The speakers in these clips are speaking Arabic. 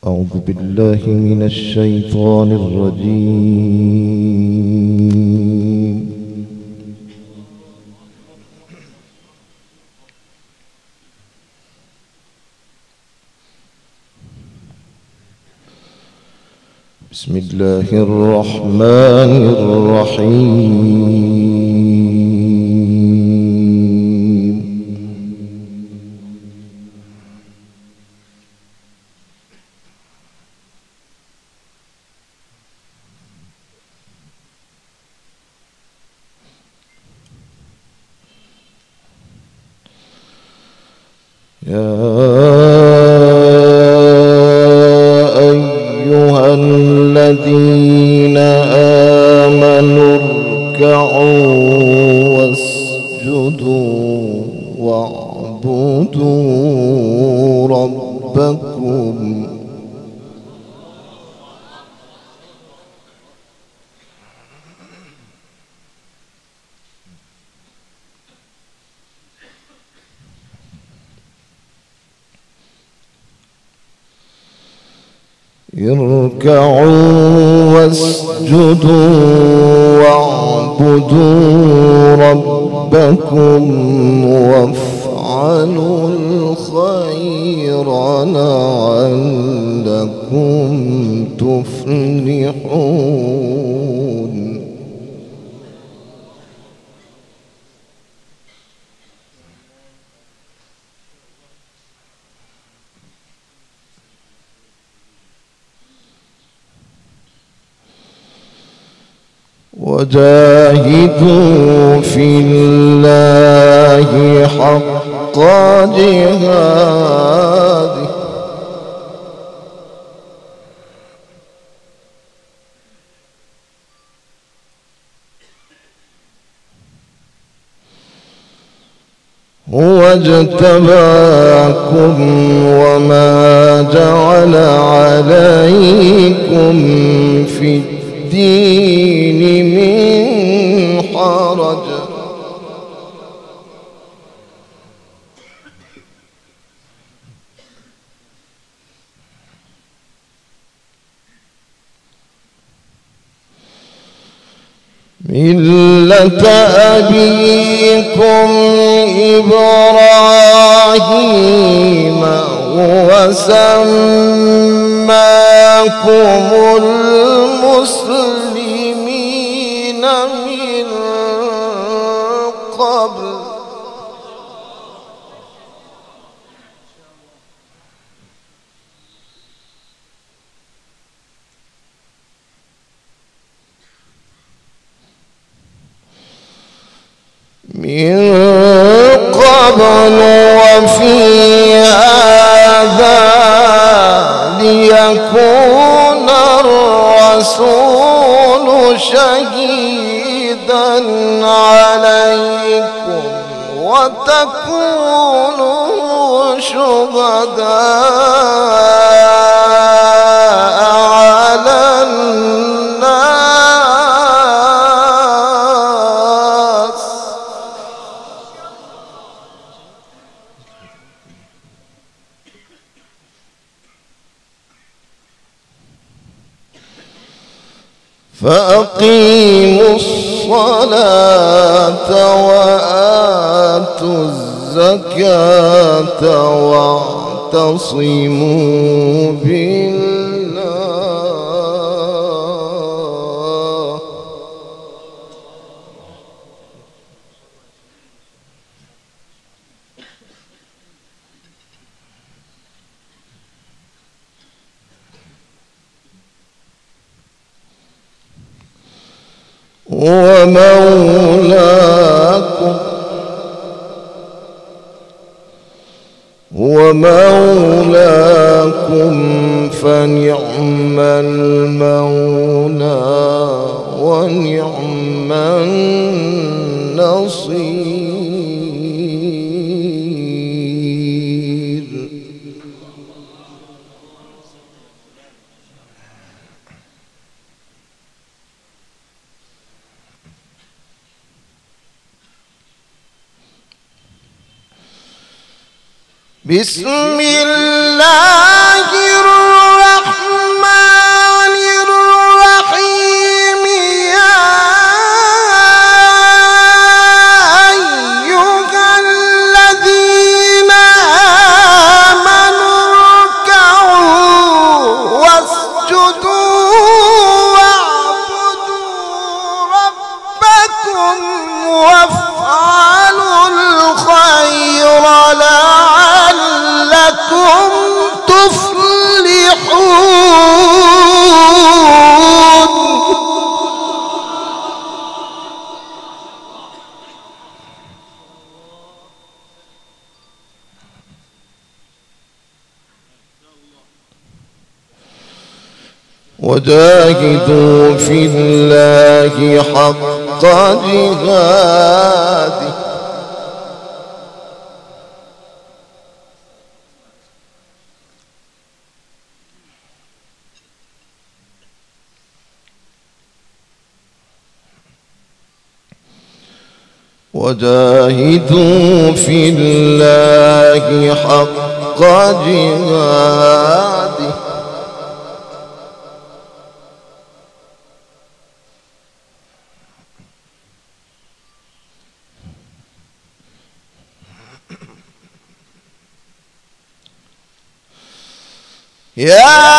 أعوذ بالله من الشيطان الرجيم. بسم الله الرحمن الرحيم. يا أيها الذين آمنوا اركعوا واسجدوا واعبدوا ربكم اركعوا واسجدوا واعبدوا ربكم وافعلوا الخير لعلكم تفلحون. وجاهدوا في الله حق جهاده هو اجتباكم وما جعل عليكم في الدين من حرج ملة أبيكم إبراهيم وسماكم المسلمين من قبل وفي هذا ليكون الرسول شهيدا عليكم وتكونوا شهداء على الناس. فأقيموا الصلاة وآتوا الزكاة واعتصموا بالله. ومولاكم فنعم المولى ونعم النصير. بسم الله الرحمن وجاهدوا في الله حق جهاده وجاهدوا في الله حق جهاده يا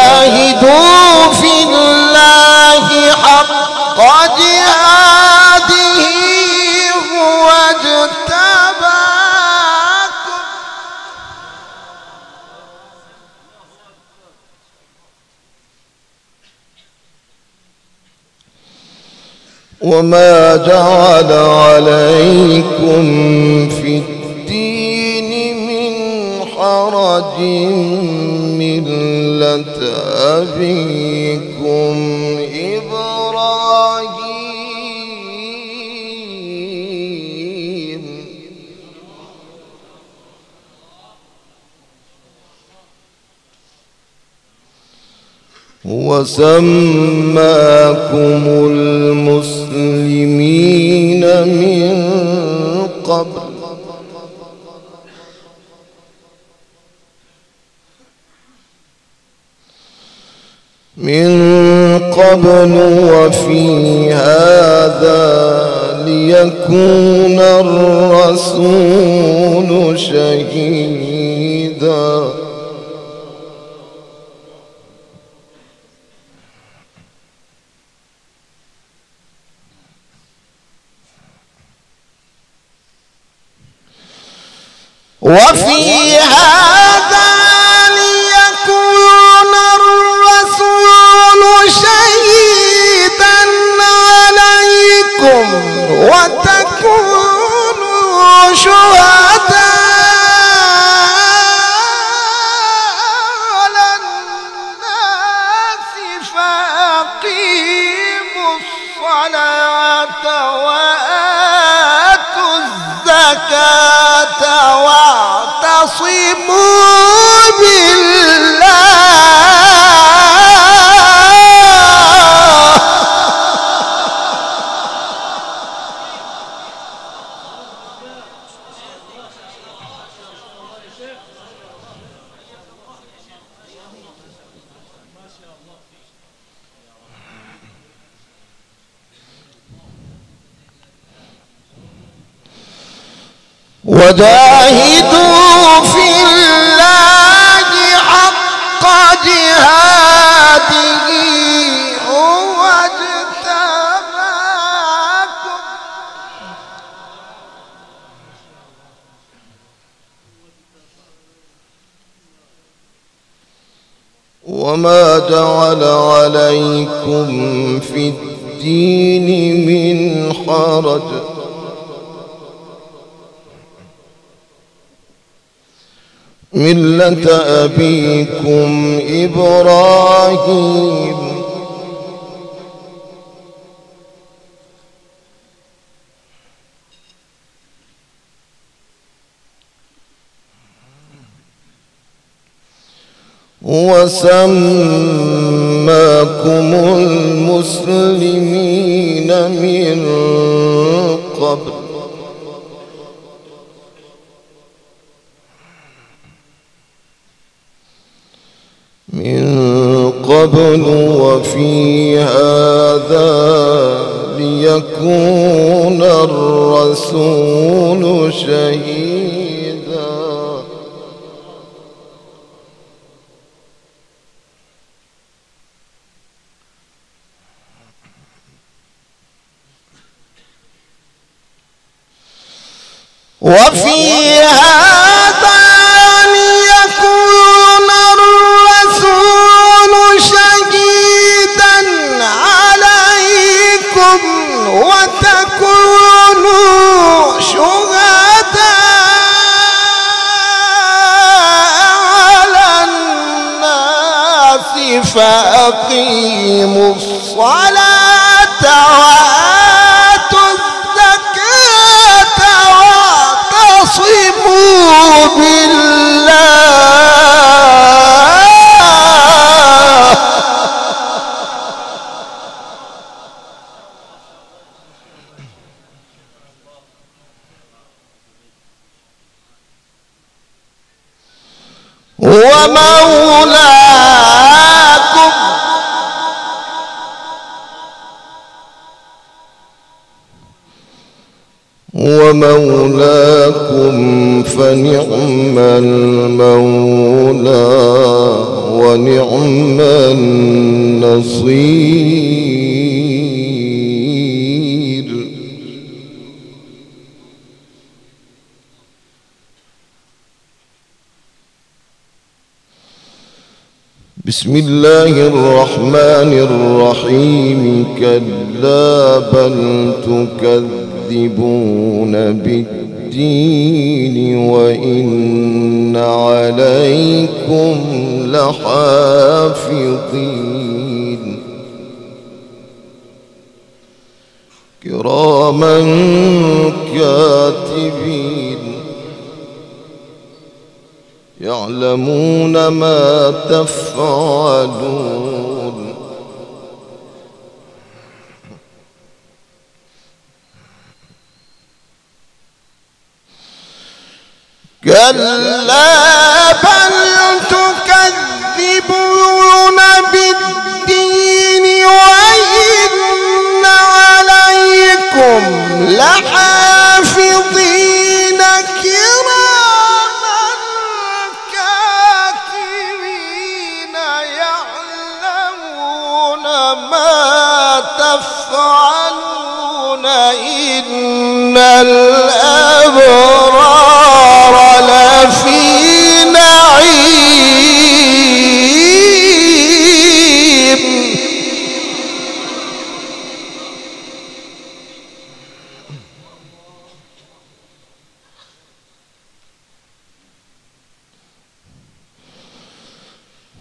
وجاهدوا في الله حق جهاده هو اجتباكم وما جعل عليكم في الدين من حرج ملة أبيكم إبراهيم وسماكم المسلمين من قبل وفي هذا ليكون الرسول شهيدا وفي هذا ليكون الرسول شهيدا عليكم وتكونوا شهداء على الناس فأقيموا الصلاة وآتوا الزكاة واعتصموا بالله وجاهدوا في الله حق جهاده هو اجتباكم وما جعل عليكم في الدين من حرج ملة أبيكم إبراهيم وسماكم المسلمين من قبل قبل وفي هذا ليكون الرسول شهيدا. وفي هذا ليكون الرسول شهيدا عليكم وتكونوا شهداء على الناس فأقيموا الصلاة وآتوا الزكاة واعتصموا بالله ومولاكم فنعم المولى ونعم النصير. بسم الله الرحمن الرحيم. كلا بل تكذبون بالدين وإن عليكم لحافظين كراما كاتبين يعلمون ما تفعلون. كلا بل تكذبون بالدين وإن عليكم لحافظين كراما كاتبين يعلمون ما تفعلون. إن الأبرار لفي نعيم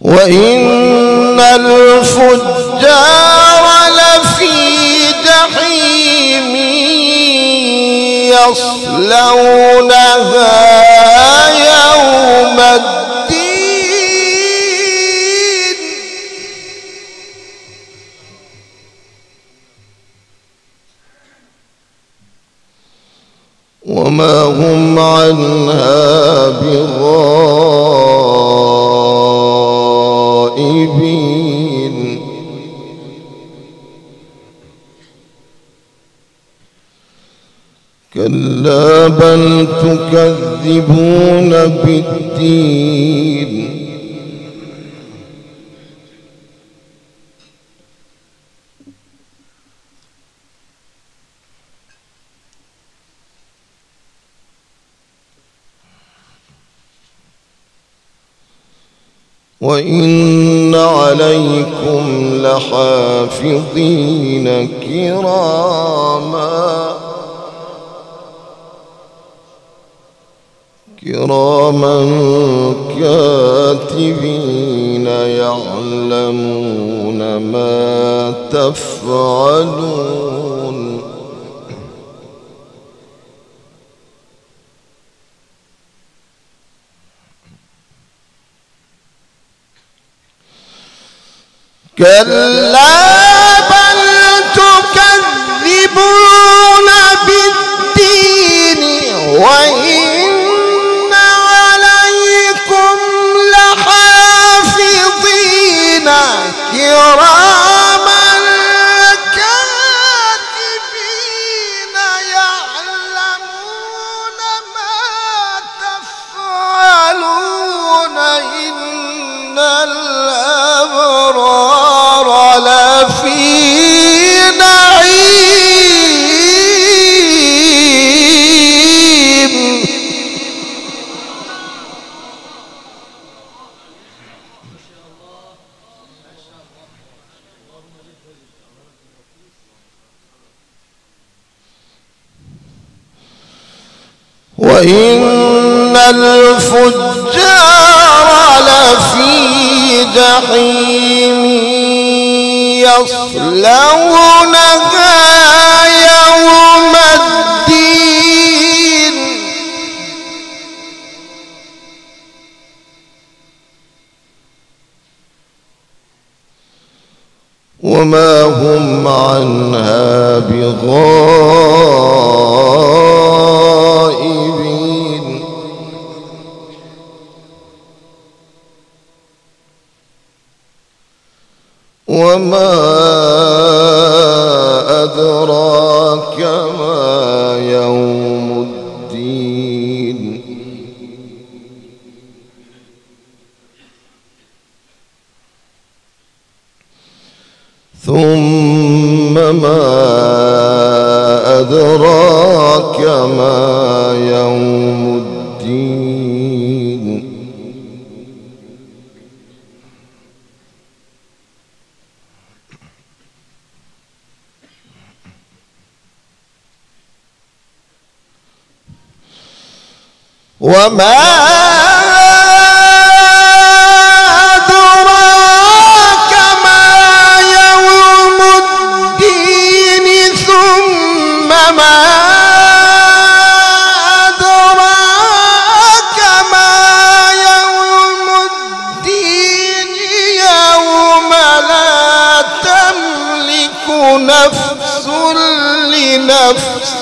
وإن الفجار لفي جحيم يصلونها يوم الدين وما هم عنها بغائبين. كلا بل تكذبون بالدين وإن عليكم لحافظين كراما كاتبين يعلمون ما تفعلون. كلا بل تكذبون بالدين وإن عليكم لحافظين وإن الفجار لفي جحيم يصلونها يوم الدين وما هم عنها بغائبين وما أدراك ما يوم الدين ثم ما أدراك ما يوم الدين وما أدراك ما يوم الدين ثم ما أدراك ما يوم الدين يوم لا تملك نفس لنفس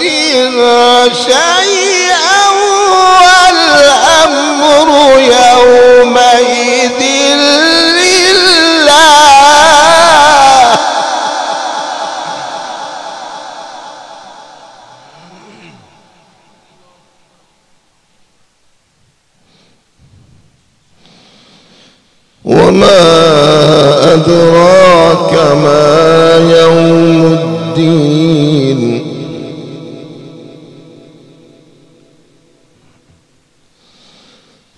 شيئا والأمر يومئذ لله وما أدراك ما يوم الدين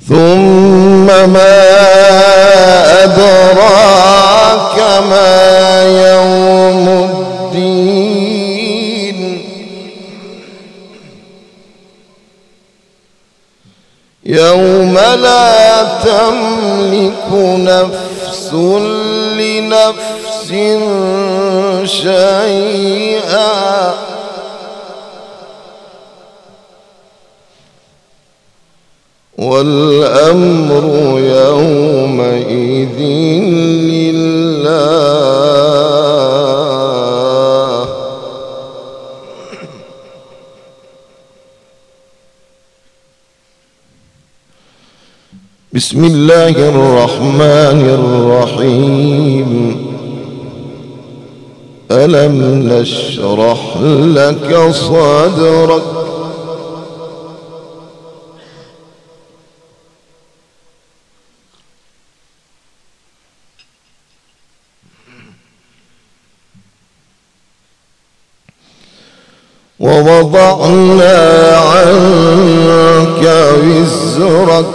ثم ما أدراك ما يوم الدين يوم لا تملك نفس لنفس شيئا والأمر يومئذ لله بسم الله الرحمن الرحيم ألم نشرح لك صدرك ووضعنا عنك وزرك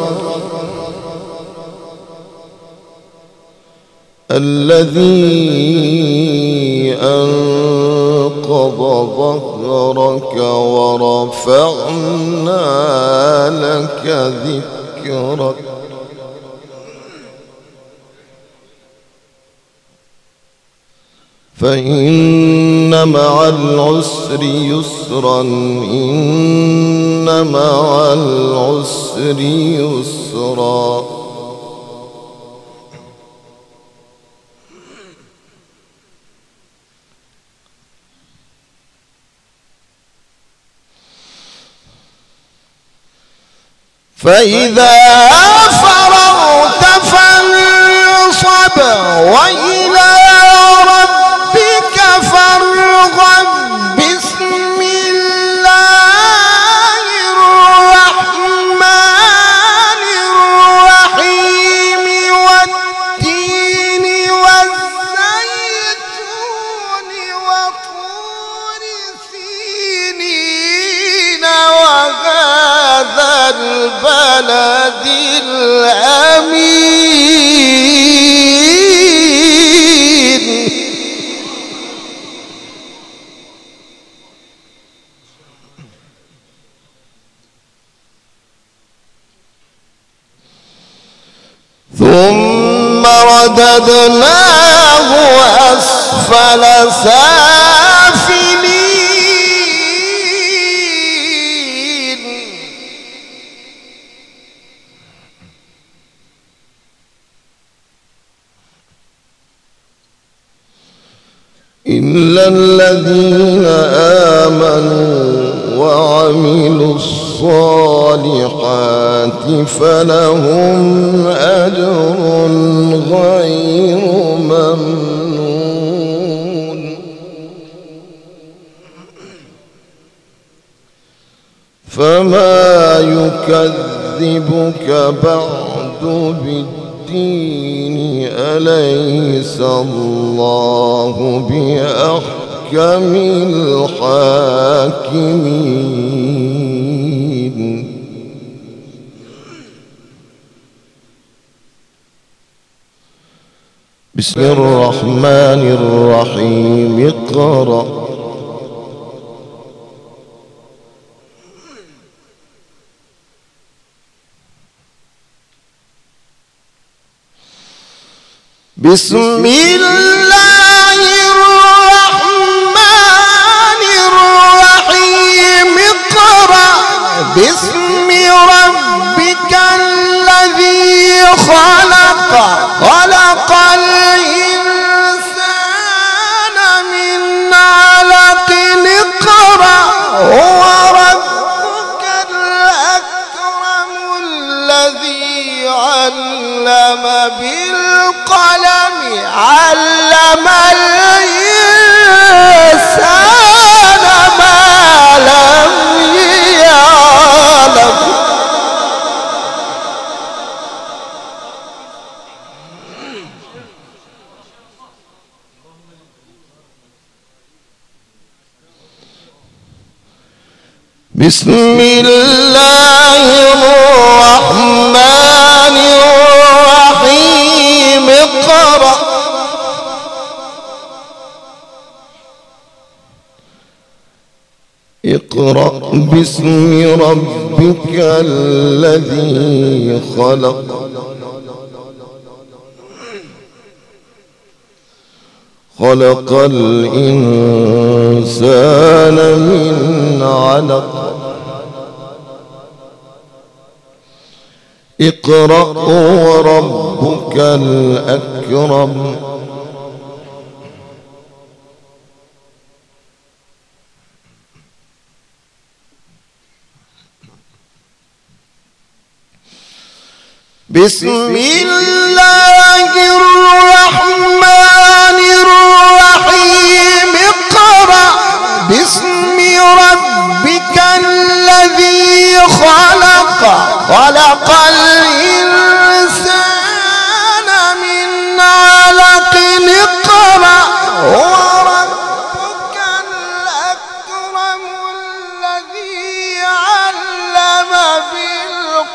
الذي أنقض ظهرك ورفعنا لك ذكرك فإن مع العسر يسرا إن مع العسر يسرا فإذا فرغت فانصب وإلى ربك فارغب بسم الله الرحمن الرحيم والتين والزيتون وطور سينين وهذا البلد الأمين رددناه أسفل سافلين. إلا الذين آمنوا وعملوا الصالحات فلهم أجر غير ممنون. فما يكذبك بعد بالدين أليس الله بأحكم الحاكمين. بسم الرحمن الرحيم. اقرأ بسم الله الرحمن الرحيم. اقرأ باسم ربك الذي خلق. خلق الإنسان من علق. اقرأ وربك الأكرم الذي علم بالقلم. علم الإنسان ما لم يعلم. بسم الله الرحمن الرحيم. اقرأ اقرأ باسم ربك الذي خلق. خلق الإنسان من علق. اقرأ وربك الأكرم. بسم الله الرحمن الرحيم. اقرأ باسم ربك الذي خلق. خلق الإنسان من علق. اقرأ وربك الأكرم الذي علم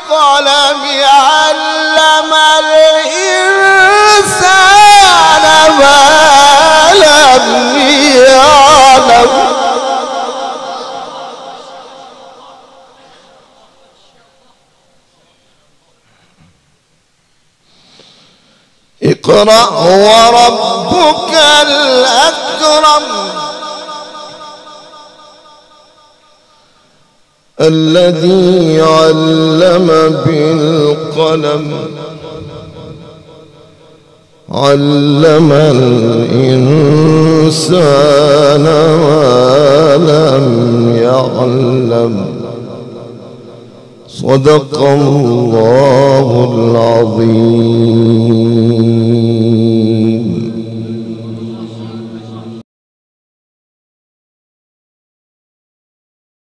بالقلم. علم الإنسان ما لم يعلم. اقرأ وربك الأكرم الذي علم بالقلم. علم الإنسان ما لم يعلم. صدق الله العظيم.